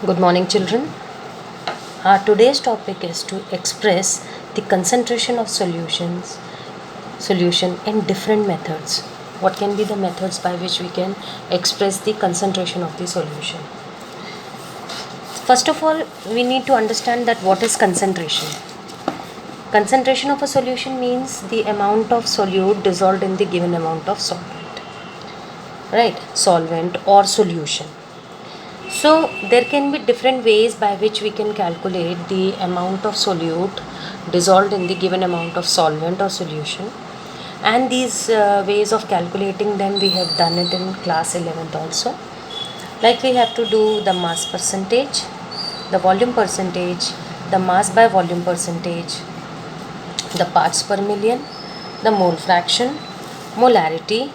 Good morning, children. Today's topic is to express the concentration of solution in different methods. What can be the methods by which we can express the concentration of the solution? First of all, we need to understand that what is concentration. Concentration of a solution means the amount of solute dissolved in the given amount of solvent, right? Solvent or solution. So there can be different ways by which we can calculate the amount of solute dissolved in the given amount of solvent or solution, and these ways of calculating them we have done it in class 11th also. Like we have to do the mass percentage, the volume percentage, the mass by volume percentage, the parts per million, the mole fraction, molarity,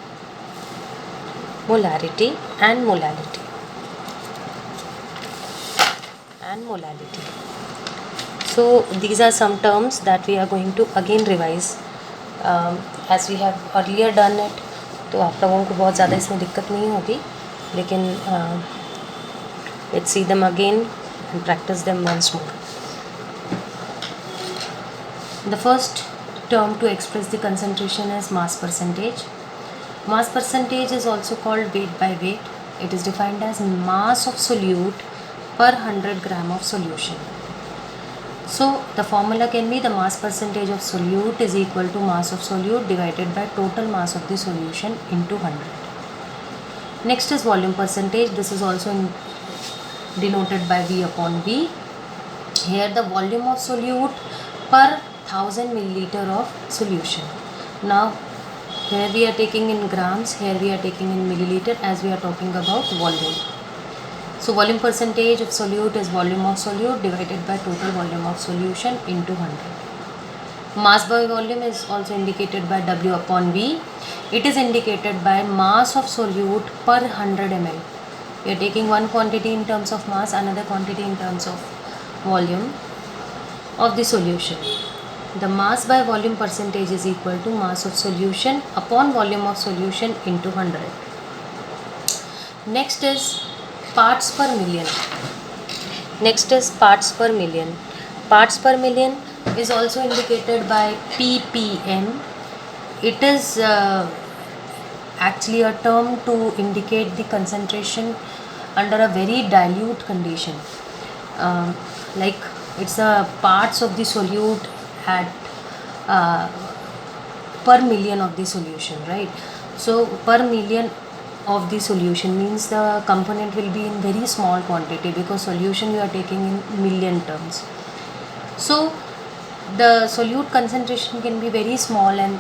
and molality. So these are some terms that we are going to again revise as we have earlier done it. तो आप लोगों को बहुत ज़्यादा इसमें दिक्कत नहीं होगी, लेकिन let's see them again and practice them once more. The first term to express the concentration is mass percentage. Mass percentage is also called weight by weight. It is defined as mass of solute per 100 gram of solution. So the formula can be the mass percentage of solute is equal to mass of solute divided by total mass of the solution into 100. Next is volume percentage. This is also denoted by V upon V. Here the volume of solute per 1000 milliliter of solution. Now here we are taking in grams, here we are taking in milliliter as we are talking about volume. So volume percentage of solute is volume of solute divided by total volume of solution into 100. Mass by volume is also indicated by W upon V. It is indicated by mass of solute per 100 ml. We are taking one quantity in terms of mass, another quantity in terms of volume of the solution. The mass by volume percentage is equal to mass of solution upon volume of solution into 100. Next is parts per million. Parts per million is also indicated by ppm. It is actually a term to indicate the concentration under a very dilute condition. Like it's the parts of the solute at per million of the solution, right? So per million of the solution means the component will be in very small quantity because solution you are taking in million terms. So the solute concentration can be very small, and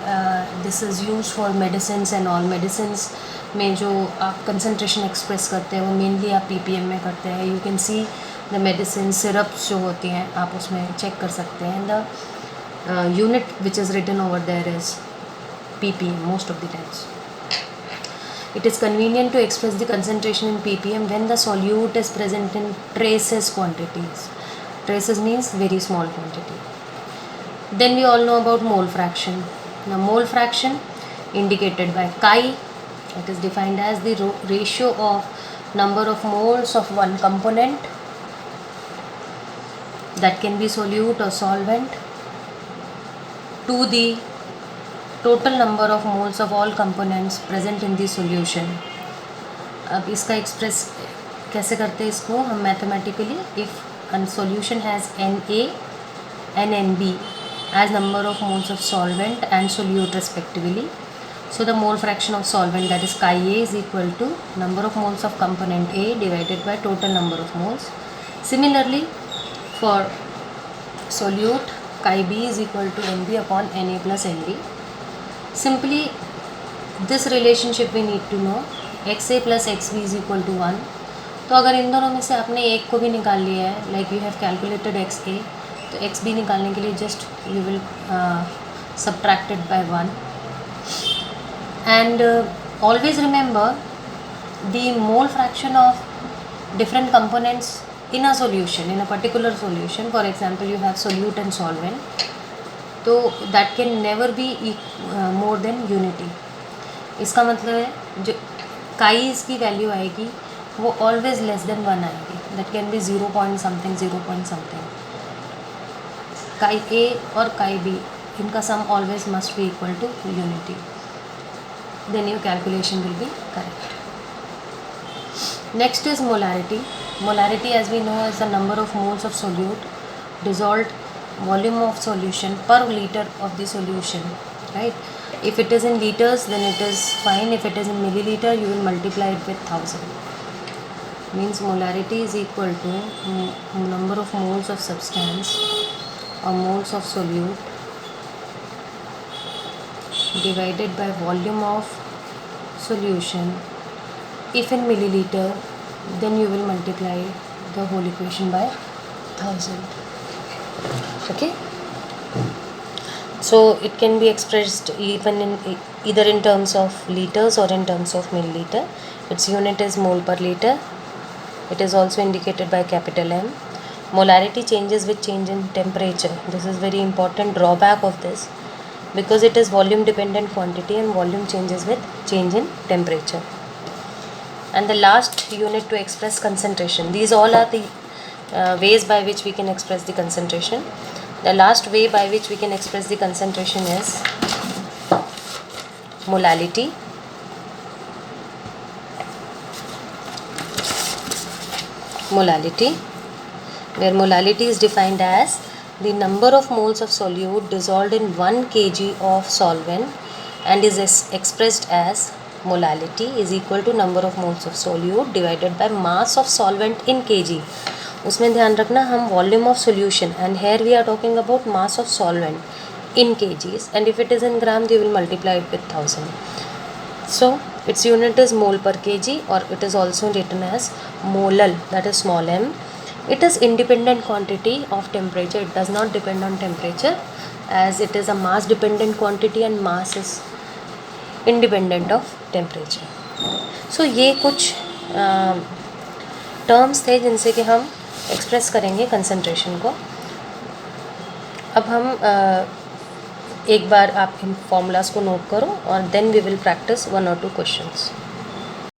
this is used for medicines and all. Medicines में जो आप concentration express करते हैं वो mainly आप ppm में करते हैं. You can see the medicine syrups जो होती हैं आप उसमें check कर सकते हैं. The unit which is written over there is ppm most of the times. It is convenient to express the concentration in ppm when the solute is present in traces quantities. Traces means very small quantity. Then we all know about mole fraction. Now mole fraction indicated by chi. It is defined as the ratio of number of moles of one component, that can be solute or solvent, to the total number of moles of all components present in the solution. अब इसका express कैसे करते हैं इसको हम mathematically. If a solution has Na and Nb as number of moles of solvent and solute respectively, so the mole fraction of solvent, that is chi A, is equal to number of moles of component A divided by total number of moles. Similarly for solute, chi B is equal to Nb upon Na plus Nb. Simply this relationship we need to know. xa plus xb is equal to 1. तो अगर इन दोनों में से आपने एक को भी निकाल लिया है, like you have calculated xa, तो xb निकालने के लिए just you will subtracted by 1. And always remember the mole fraction of different components in a solution, in a particular solution. For example, you have solute and solvent, तो that can never be more than unity. इसका मतलब है जो chi इसकी value आएगी वो always less than 1 आएगी. that can be 0 point something, 0 point something. Chi A or chi B, इनका sum always must be equal to unity. Then your calculation will be correct. Next is molarity. Molarity, as we know, is the number of moles of solute dissolved volume of solution per liter of the solution, right? If it is in liters, then it is fine. If it is in milliliter, you will multiply it with 1000. Means molarity is equal to number of moles of substance or moles of solute divided by volume of solution. If in milliliter, then you will multiply the whole equation by 1000. Okay, so it can be expressed even in either in terms of liters or in terms of milliliter. Its unit is mole per liter. It is also indicated by capital M. Molarity changes with change in temperature. This is very important drawback of this, because it is volume dependent quantity and volume changes with change in temperature. And the last unit to express concentration. These all are the ways by which we can express the concentration. The last way by which we can express the concentration is molality. Molality, where molality is defined as the number of moles of solute dissolved in 1 kg of solvent and is expressed as molality is equal to number of moles of solute divided by mass of solvent in kg. उसमें ध्यान रखना हम volume of solution, and here we are talking about mass of solvent in kgs, and if it is in gram, they will multiply it with 1000. So its unit is mole per kg, or it is also written as molal, that is small m. It is independent quantity of temperature. It does not depend on temperature, as it is a mass dependent quantity and mass is independent of temperature. So ये कुछ terms थे जिनसे कि हम express करेंगे concentration को. अब हम एक बार आप इन फॉर्मूलाज को नोट करो और then we will practice 1 or 2 questions.